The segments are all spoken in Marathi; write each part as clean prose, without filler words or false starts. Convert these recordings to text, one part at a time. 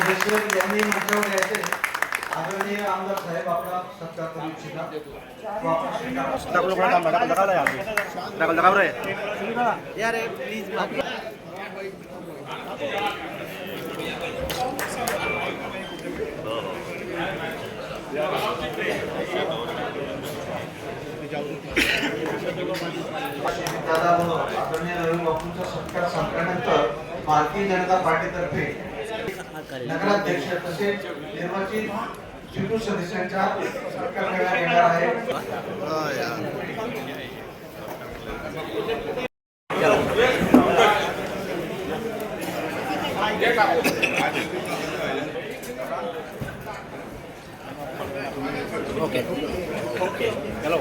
माहेश्वर यांनी मंचावर यायचे आदरणीय आमदार साहेब आपला सत्कार करू इच्छितात दादा आदरणीय रवी बापूंचा सत्कार संपल्यानंतर भारतीय जनता पार्टीतर्फे नगराध्यक्ष तसेच निर्वाचित जिल्हा सदस्यांचा सत्कार करण्यात येणार आहे। ओके चलो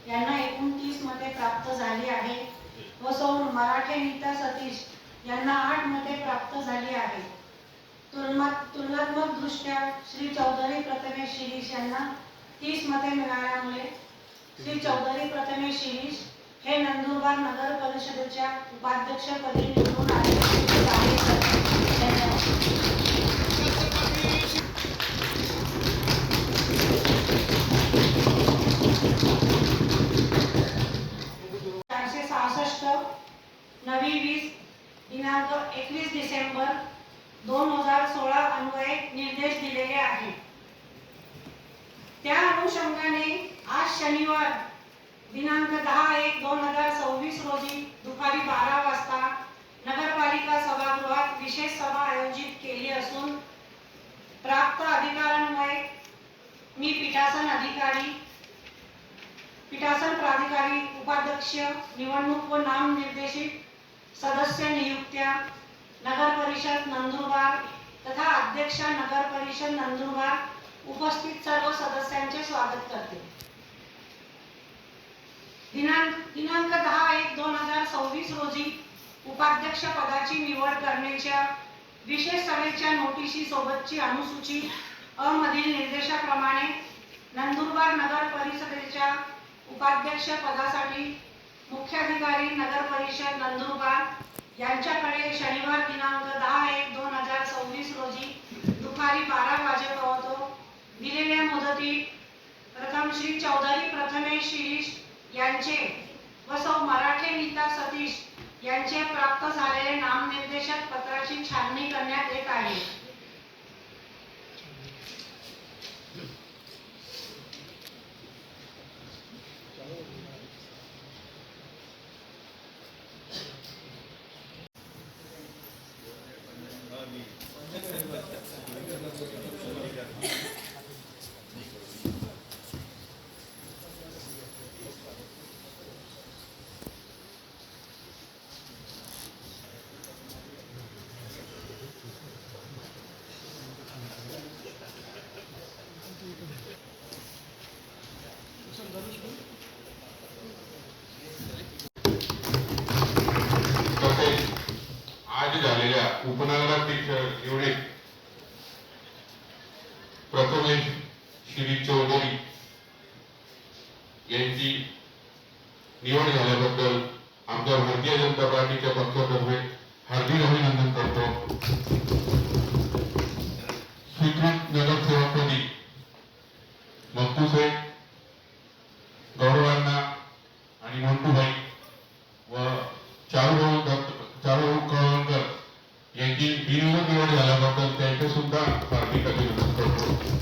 यांना 29 मते प्राप्त झाली आहे व सौ मराठे नीता सतीश यांना 8 मते प्राप्त झाली आहे। तुलनात्मक दृष्ट्या श्री चौधरी प्रथमेश शिरीष यांना 30 मते मिळाल्यामुळे श्री चौधरी प्रथमेश शिरीष हे नंदुरबार नगर परिषदेच्या उपाध्यक्षपदी निवडून आले। नवी 20 दिनांक 21 डिसेंबर 2016 अन्वये निर्देश दिलेले आहेत। त्या अनुषंगाने आज शनिवार दिनांक 10/1/2026 रोजी दुपारी 12 वाजता नगरपालिका सभागृहात विशेष सभा आयोजित केली असून प्राप्त अधिकारान्वये मी पीठासन प्राधिकारी उपाध्यक्ष निवडणूक व नामनिर्देशित सदस्य नियुक्त्या नगर परिषद नंदुरबार तथा अध्यक्ष नगर परिषद नंदुरबार उपस्थित सर्व सदस्यांचे स्वागत करते। दिनांक 10/1/2026 रोजी उपाध्यक्ष पदाची निवड करण्याच्या विशेष सभेच्या नोटिशी सोबतची अनुसूची अ मधील निर्देशाप्रमाणे नंदुरबार नगर परिषदेच्या उपाध्यक्ष पदासाठी मुख्याधिकारी नगर परिषद नंदुरबार यांच्याकडे शनिवार दिनांक 10/1/2026 रोजी दुपारी 12 वाजेपर्यंत दिलेल्या मुदतीत प्रथम श्री चौधरी प्रथमेश शिरीष यांचे व सौ मराठे नीता सतीश यांचे प्राप्त झालेले नामनिर्देशक पत्राची छाननी करण्यात येत आहे। आज झालेल्या उपनगराध्यक्ष निवडीत प्रथमेश शिरीष चौधरी यांची निवड झाल्याबद्दल आमच्या भारतीय जनता पार्टीच्या पक्षातर्फे हार्दिक अभिनंदन करतो। स्वीकृत नगरसेवकपदी मक्तूसाहेब गौरवांना आणि मंटूभाई व चारुभाऊ कळवणकर यांची बिनविरोध निवड झाल्याबद्दल त्यांचे सुद्धा हार्दिक अभिनंदन करतो।